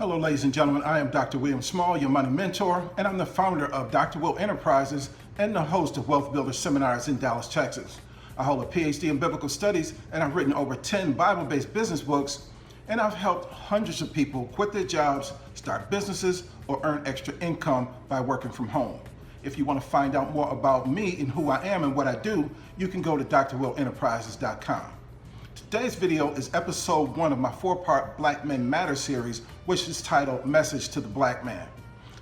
Hello, ladies and gentlemen. I am Dr. William Small, your money mentor, and I'm the founder of DrWill Enterprises and the host of Wealth Builder Seminars in Dallas, Texas. I hold a PhD in Biblical Studies, and I've written over 10 Bible-based business books, and I've helped hundreds of people quit their jobs, start businesses, or earn extra income by working from home. If you want to find out more about me and who I am and what I do, you can go to DrWillEnterprises.com. Today's video is episode 1 of my 4-part Black Men Matter series, which is titled Message to the Black Man.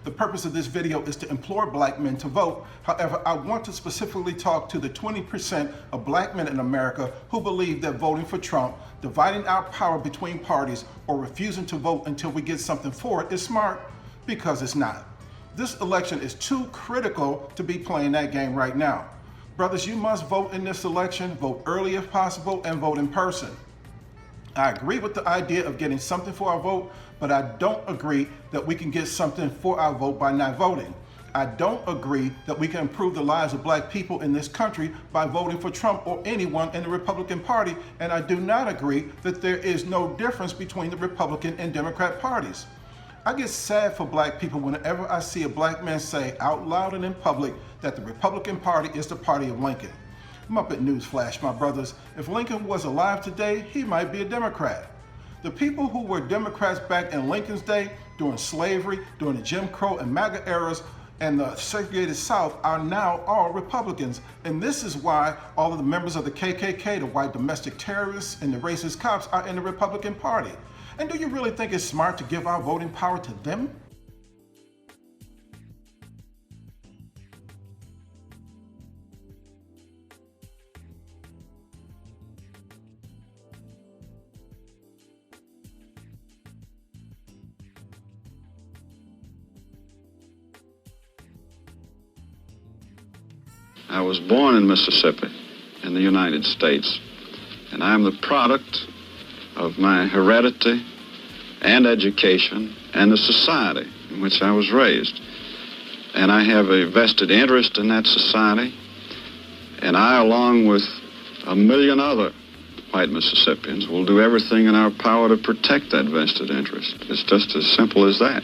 The purpose of this video is to implore black men to vote. However, I want to specifically talk to the 20% of black men in America who believe that voting for Trump, dividing our power between parties, or refusing to vote until we get something for it is smart, because it's not. This election is too critical to be playing that game right now. Brothers, you must vote in this election, vote early if possible, and vote in person. I agree with the idea of getting something for our vote, but I don't agree that we can get something for our vote by not voting. I don't agree that we can improve the lives of black people in this country by voting for Trump or anyone in the Republican Party, and I do not agree that there is no difference between the Republican and Democrat parties. I get sad for black people whenever I see a black man say out loud and in public that the Republican Party is the party of Lincoln. Muppet newsflash, my brothers. If Lincoln was alive today, he might be a Democrat. The people who were Democrats back in Lincoln's day, during slavery, during the Jim Crow and MAGA eras, and the segregated South are now all Republicans. And this is why all of the members of the KKK, the white domestic terrorists, and the racist cops are in the Republican Party. And do you really think it's smart to give our voting power to them? I was born in Mississippi, in the United States, and I'm the product of my heredity and education and the society in which I was raised. And I have a vested interest in that society, and I, along with 1 million other white Mississippians, will do everything in our power to protect that vested interest. It's just as simple as that.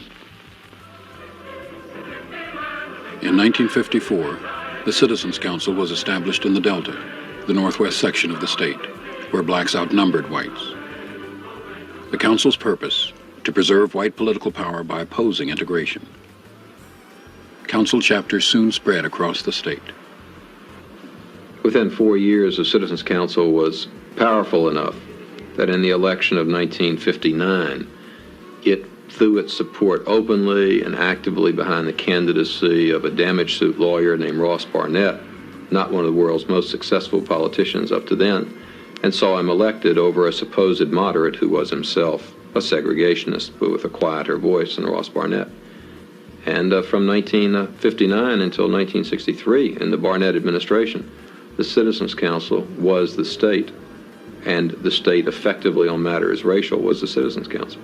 In 1954, the Citizens Council was established in the Delta, the northwest section of the state, where blacks outnumbered whites. The council's purpose, to preserve white political power by opposing integration. Council chapters soon spread across the state. Within 4 years, the Citizens Council was powerful enough that in the election of 1959, it threw its support openly and actively behind the candidacy of a damage suit lawyer named Ross Barnett, not one of the world's most successful politicians up to then, and saw him elected over a supposed moderate who was himself a segregationist, but with a quieter voice than Ross Barnett. And from 1959 until 1963, in the Barnett administration, the Citizens Council was the state, and the state effectively on matters racial was the Citizens Council.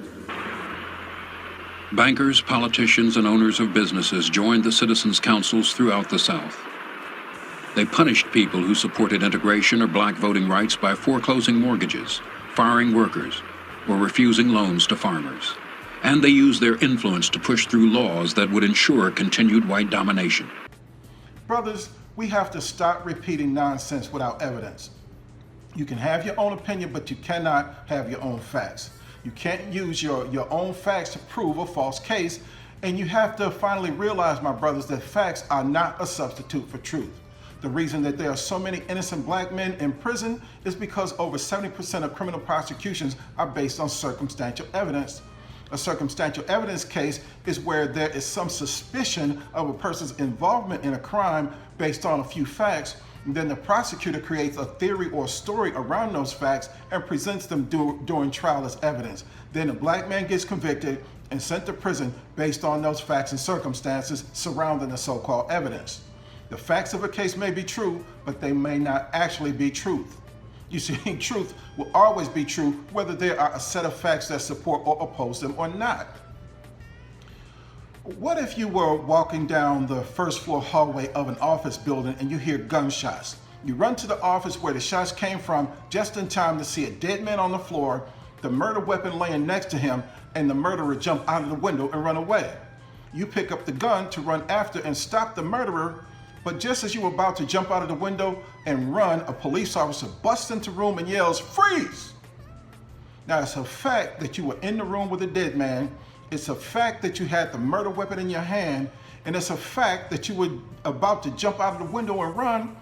Bankers, politicians, and owners of businesses joined the Citizens Councils throughout the South. They punished people who supported integration or black voting rights by foreclosing mortgages, firing workers, or refusing loans to farmers. And they used their influence to push through laws that would ensure continued white domination. Brothers, we have to stop repeating nonsense without evidence. You can have your own opinion, but you cannot have your own facts. You can't use your own facts to prove a false case, and you have to finally realize, my brothers, that facts are not a substitute for truth. The reason that there are so many innocent black men in prison is because over 70% of criminal prosecutions are based on circumstantial evidence. A circumstantial evidence case is where there is some suspicion of a person's involvement in a crime based on a few facts. And then the prosecutor creates a theory or story around those facts and presents them during trial as evidence. Then a black man gets convicted and sent to prison based on those facts and circumstances surrounding the so-called evidence. The facts of a case may be true, but they may not actually be truth. You see, truth will always be true whether there are a set of facts that support or oppose them or not. What if you were walking down the first floor hallway of an office building and you hear gunshots? You run to the office where the shots came from just in time to see a dead man on the floor the murder weapon laying next to him, and the murderer jump out of the window and run away. You pick up the gun to run after and stop the murderer, but just as you were about to jump out of the window and run, a police officer busts into the room and yells, "Freeze!" Now, it's a fact that you were in the room with a dead man. It's a fact that you had the murder weapon in your hand. And it's a fact that you were about to jump out of the window and run,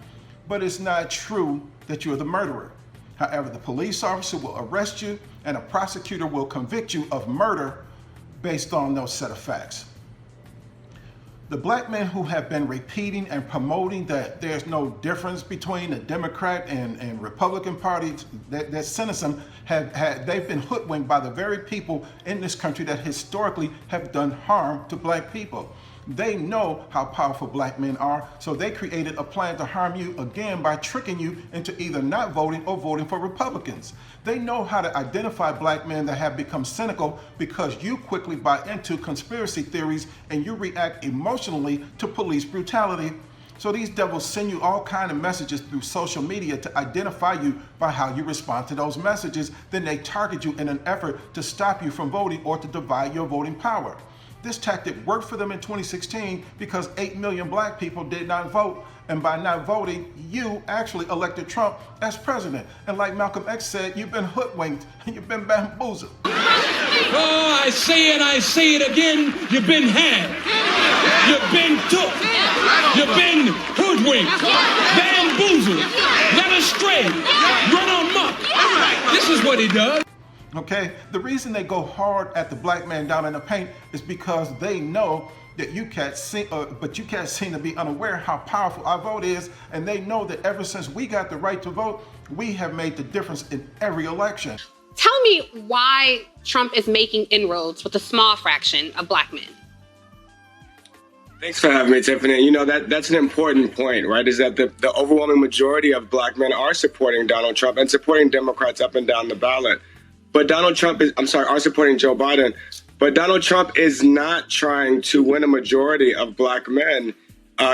but it's not true that you're the murderer. However, the police officer will arrest you and a prosecutor will convict you of murder based on those set of facts. The black men who have been repeating and promoting that there's no difference between the Democrat and Republican parties that cynicism they've been hoodwinked by the very people in this country that historically have done harm to black people. They know how powerful black men are, so they created a plan to harm you again by tricking you into either not voting or voting for Republicans. They know how to identify black men that have become cynical because you quickly buy into conspiracy theories and you react emotionally to police brutality. So these devils send you all kinds of messages through social media to identify you by how you respond to those messages. Then they target you in an effort to stop you from voting or to divide your voting power. This tactic worked for them in 2016 because 8 million black people did not vote. And by not voting, you actually elected Trump as president. And like Malcolm X said, you've been hoodwinked, you've been bamboozled. Oh, I say it again, you've been had. You've been took. You've been hoodwinked, bamboozled, led astray, run amok. This is what he does. Okay, the reason they go hard at the black man down in the paint is because they know that you can't seem to be unaware how powerful our vote is, and they know that ever since we got the right to vote, we have made the difference in every election. Tell me why Trump is making inroads with a small fraction of black men. Thanks for having me, Tiffany. You know, that's an important point, right? Is that the overwhelming majority of black men are supporting Donald Trump and supporting Democrats up and down the ballot. But are supporting Joe Biden. But Donald Trump is not trying to win a majority of black men.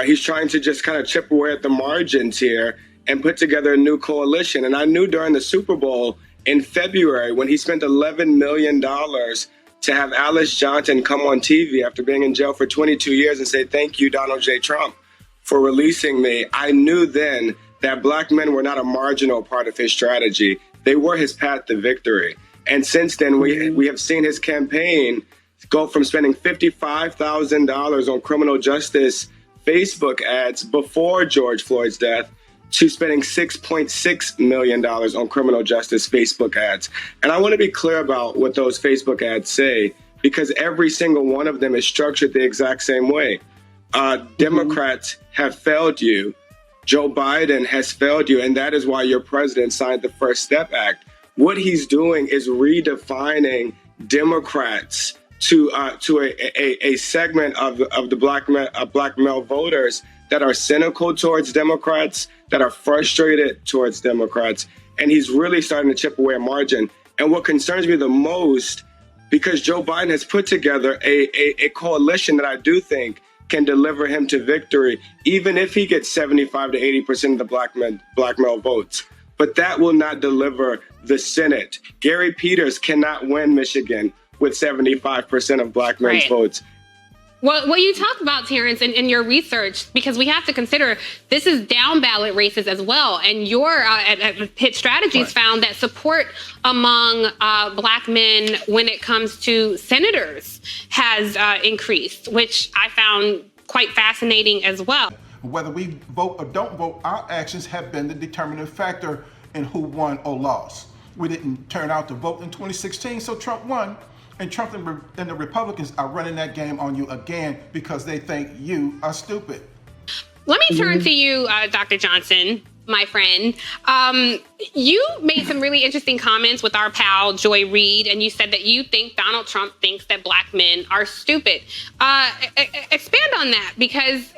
He's trying to just kind of chip away at the margins here and put together a new coalition. And I knew during the Super Bowl in February, when he spent $11 million to have Alice Johnson come on TV after being in jail for 22 years and say, "Thank you, Donald J. Trump, for releasing me," I knew then that black men were not a marginal part of his strategy. They were his path to victory. And since then, we have seen his campaign go from spending $55,000 on criminal justice Facebook ads before George Floyd's death to spending $6.6 million on criminal justice Facebook ads. And I want to be clear about what those Facebook ads say, because every single one of them is structured the exact same way. Democrats have failed you. Joe Biden has failed you. And that is why your president signed the First Step Act. What he's doing is redefining Democrats to a segment of the black male voters that are cynical towards Democrats, that are frustrated towards Democrats, and he's really starting to chip away a margin. And what concerns me the most, because Joe Biden has put together a coalition that I do think can deliver him to victory, even if he gets 75 to 80% of the black male votes. But that will not deliver the Senate. Gary Peters cannot win Michigan with 75% of black men's votes. Well, what you talked about, Terrence, in your research, because we have to consider this is down ballot races as well. And your at Pitt Strategies found that support among black men when it comes to senators has increased, which I found quite fascinating as well. Whether we vote or don't vote, our actions have been the determining factor in who won or lost. We didn't turn out to vote in 2016, so Trump won. And Trump and the Republicans are running that game on you again because they think you are stupid. Let me turn to you, Dr. Johnson, my friend. You made some really interesting comments with our pal, Joy Reid, and you said that you think Donald Trump thinks that black men are stupid. Expand on that, because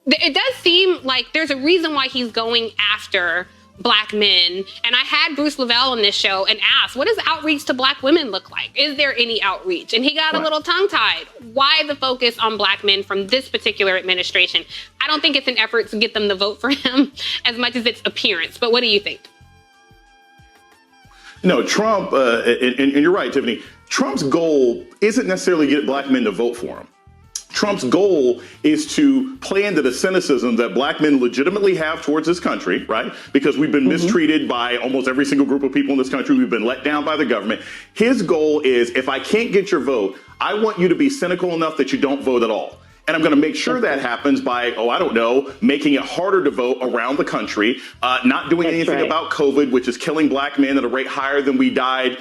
it does seem like there's a reason why he's going after black men. And I had Bruce Lavelle on this show and asked, what does outreach to black women look like? Is there any outreach? And he got a little tongue-tied. Why the focus on black men from this particular administration? I don't think it's an effort to get them to vote for him as much as it's appearance. But what do you think? No, Trump, and you're right, Tiffany, Trump's goal isn't necessarily to get black men to vote for him. Trump's goal is to play into the cynicism that black men legitimately have towards this country, right? Because we've been mistreated by almost every single group of people in this country. We've been let down by the government. His goal is, if I can't get your vote, I want you to be cynical enough that you don't vote at all. And I'm going to make sure that happens by, making it harder to vote around the country, not doing anything about COVID, which is killing black men at a rate higher than we died,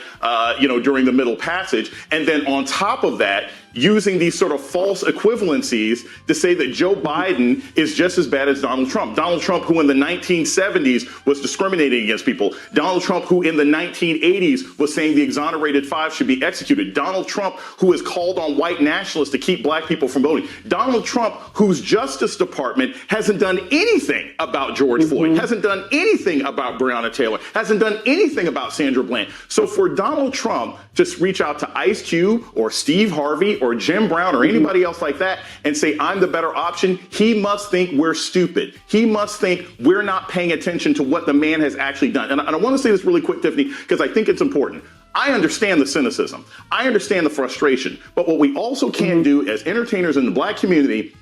during the Middle Passage. And then on top of that, using these sort of false equivalencies to say that Joe Biden is just as bad as Donald Trump. Donald Trump, who in the 1970s was discriminating against people. Donald Trump, who in the 1980s was saying the exonerated five should be executed. Donald Trump, who has called on white nationalists to keep black people from voting. Donald Trump, whose Justice Department hasn't done anything about George Floyd, hasn't done anything about Breonna Taylor, hasn't done anything about Sandra Bland. So for Donald Trump to reach out to Ice Cube or Steve Harvey or Jim Brown or anybody else like that and say, I'm the better option, he must think we're stupid. He must think we're not paying attention to what the man has actually done. And I want to say this really quick, Tiffany, because I think it's important. I understand the cynicism. I understand the frustration. But what we also can't do as entertainers in the black community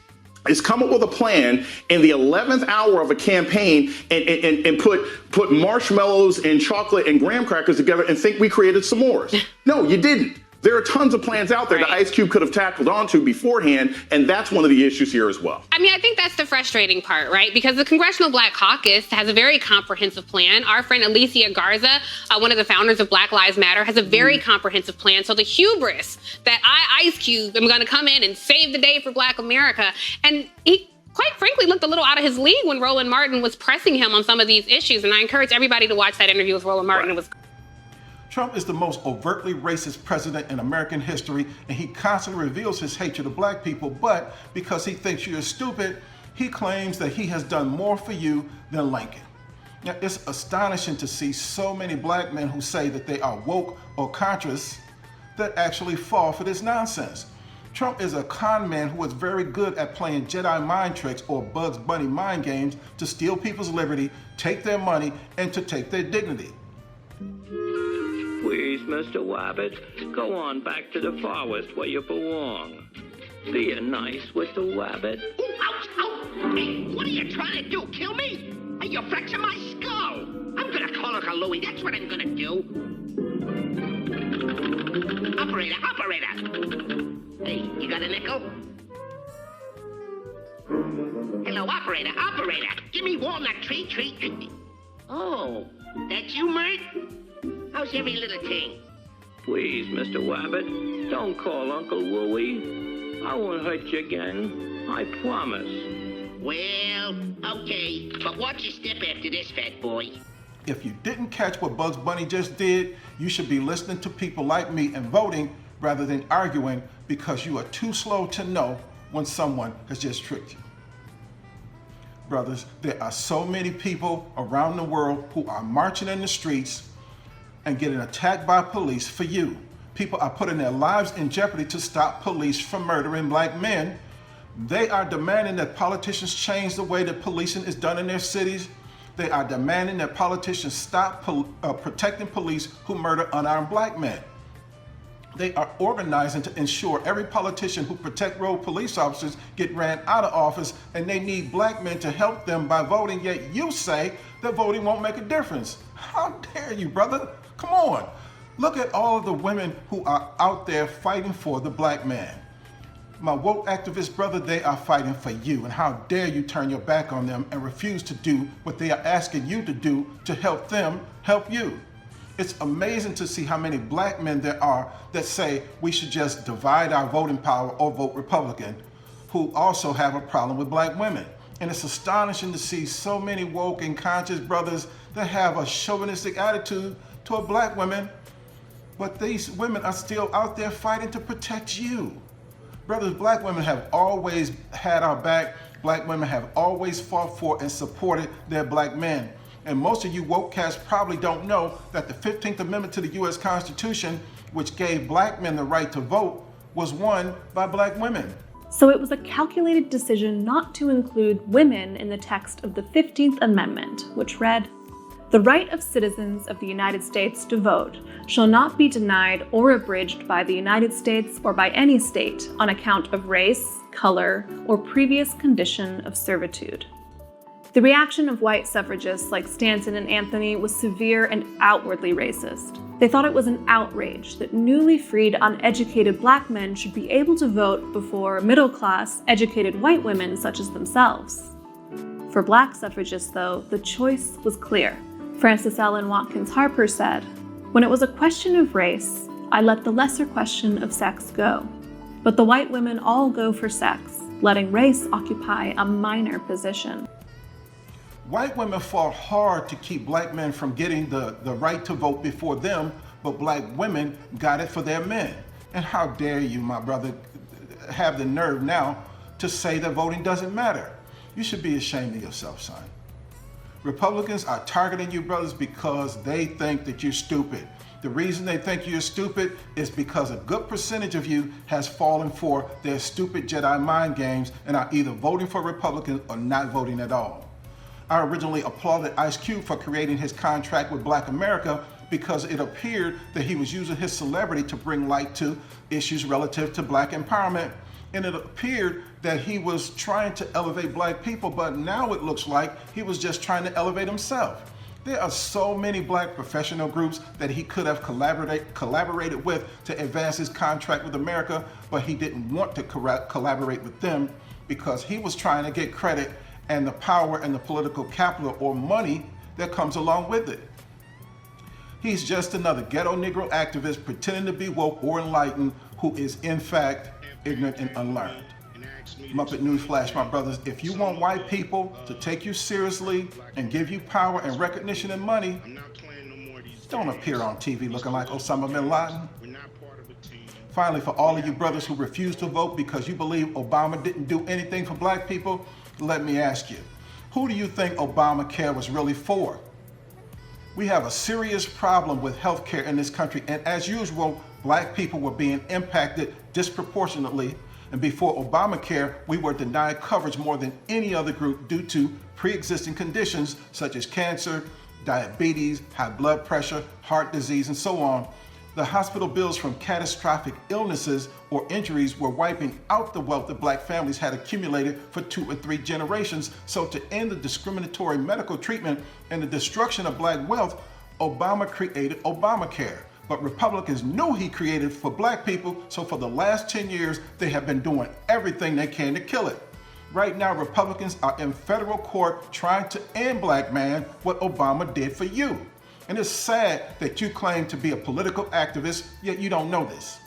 is come up with a plan in the 11th hour of a campaign and put marshmallows and chocolate and graham crackers together and think we created s'mores. No, you didn't. There are tons of plans out there that Ice Cube could have tackled onto beforehand, and that's one of the issues here as well. I mean, I think that's the frustrating part, right? Because the Congressional Black Caucus has a very comprehensive plan. Our friend Alicia Garza, one of the founders of Black Lives Matter, has a very comprehensive plan. So the hubris that Ice Cube, am going to come in and save the day for Black America, and he quite frankly looked a little out of his league when Roland Martin was pressing him on some of these issues. And I encourage everybody to watch that interview with Roland Martin. It was Trump is the most overtly racist president in American history, and he constantly reveals his hatred of black people, but because he thinks you're stupid, he claims that he has done more for you than Lincoln. Now, it's astonishing to see so many black men who say that they are woke or conscious that actually fall for this nonsense. Trump is a con man who is very good at playing Jedi mind tricks or Bugs Bunny mind games to steal people's liberty, take their money, and to take their dignity. Please, Mr. Wabbit, go on back to the forest where you belong. Be nice with the wabbit. Ooh, ouch, ow! Hey, what are you trying to do? Kill me? Hey, you're fracturing my skull! I'm gonna call Uncle Louie, that's what I'm gonna do. Operator! Hey, you got a nickel? Hello, operator! Give me walnut treat. Oh, that's you, Mert? How's every little thing? Please, Mr. Wabbit, don't call Uncle Louie. I won't hurt you again. I promise. Well, okay, but watch your step after this, fat boy. If you didn't catch what Bugs Bunny just did, you should be listening to people like me and voting rather than arguing, because you are too slow to know when someone has just tricked you. Brothers, there are so many people around the world who are marching in the streets and getting attacked by police for you. People are putting their lives in jeopardy to stop police from murdering black men. They are demanding that politicians change the way that policing is done in their cities. They are demanding that politicians stop protecting police who murder unarmed black men. They are organizing to ensure every politician who protect road police officers get ran out of office, and they need black men to help them by voting, yet you say that voting won't make a difference. How dare you, brother? Come on. Look at all of the women who are out there fighting for the black man. My woke activist brother, they are fighting for you, and how dare you turn your back on them and refuse to do what they are asking you to do to help them help you. It's amazing to see how many black men there are that say we should just divide our voting power or vote Republican, who also have a problem with black women. And it's astonishing to see so many woke and conscious brothers that have a chauvinistic attitude toward black women, but these women are still out there fighting to protect you. Brothers, black women have always had our back. Black women have always fought for and supported their black men. And most of you woke cats probably don't know that the 15th Amendment to the U.S. Constitution, which gave black men the right to vote, was won by black women. So it was a calculated decision not to include women in the text of the 15th Amendment, which read, The right of citizens of the United States to vote shall not be denied or abridged by the United States or by any state on account of race, color, or previous condition of servitude. The reaction of white suffragists like Stanton and Anthony was severe and outwardly racist. They thought it was an outrage that newly freed, uneducated black men should be able to vote before middle-class, educated white women such as themselves. For black suffragists, though, the choice was clear. Frances Ellen Watkins Harper said, "When it was a question of race, I let the lesser question of sex go. But the white women all go for sex, letting race occupy a minor position." White women fought hard to keep black men from getting the right to vote before them, but black women got it for their men. And how dare you, my brother, have the nerve now to say that voting doesn't matter? You should be ashamed of yourself, son. Republicans are targeting you, brothers, because they think that you're stupid. The reason they think you're stupid is because a good percentage of you has fallen for their stupid Jedi mind games and are either voting for Republicans or not voting at all. I originally applauded Ice Cube for creating his contract with Black America because it appeared that he was using his celebrity to bring light to issues relative to black empowerment. And it appeared that he was trying to elevate black people, but now it looks like he was just trying to elevate himself. There are so many black professional groups that he could have collaborated with to advance his contract with America, but he didn't want to collaborate with them because he was trying to get credit and the power and the political capital or money that comes along with it. He's just another ghetto Negro activist pretending to be woke or enlightened who is in fact ignorant and unlearned. Muppet Newsflash, my brothers, if you want white people to take you seriously and give you power and recognition and money, don't appear on TV looking like Osama bin Laden. Finally, for all of you brothers who refuse to vote because you believe Obama didn't do anything for black people, let me ask you, who do you think Obamacare was really for? We have a serious problem with healthcare in this country, and as usual, black people were being impacted disproportionately, and before Obamacare, we were denied coverage more than any other group due to pre-existing conditions such as cancer, diabetes, high blood pressure, heart disease, and so on. The hospital bills from catastrophic illnesses or injuries were wiping out the wealth that black families had accumulated for 2 or 3 generations. So to end the discriminatory medical treatment and the destruction of black wealth, Obama created Obamacare. But Republicans knew he created for black people, so for the last 10 years, they have been doing everything they can to kill it. Right now, Republicans are in federal court trying to end black man what Obama did for you. And it's sad that you claim to be a political activist, yet you don't know this.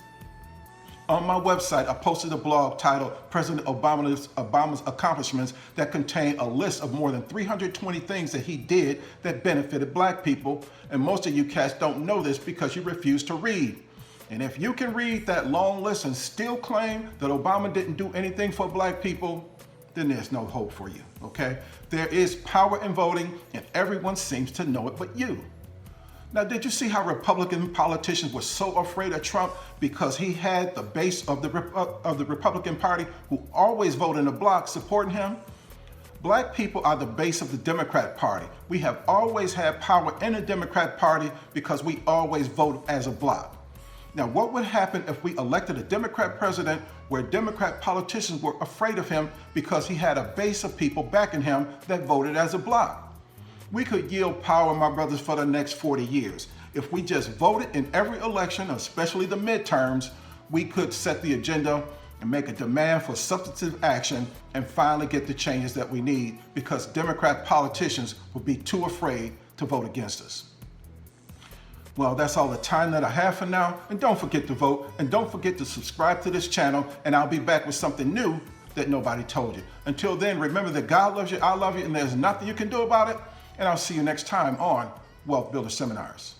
On my website, I posted a blog titled President Obama's Accomplishments that contained a list of more than 320 things that he did that benefited black people. And most of you cats don't know this because you refuse to read. And if you can read that long list and still claim that Obama didn't do anything for black people, then there's no hope for you, okay? There is power in voting and everyone seems to know it but you. Now, did you see how Republican politicians were so afraid of Trump because he had the base of the Republican Party who always vote in a block supporting him? Black people are the base of the Democrat Party. We have always had power in the Democrat Party because we always vote as a block. Now, what would happen if we elected a Democrat president where Democrat politicians were afraid of him because he had a base of people backing him that voted as a block? We could yield power, my brothers, for the next 40 years. If we just voted in every election, especially the midterms, we could set the agenda and make a demand for substantive action and finally get the changes that we need because Democrat politicians would be too afraid to vote against us. Well, that's all the time that I have for now. And don't forget to vote and don't forget to subscribe to this channel and I'll be back with something new that nobody told you. Until then, remember that God loves you, I love you, and there's nothing you can do about it. And I'll see you next time on Wealth Builder Seminars.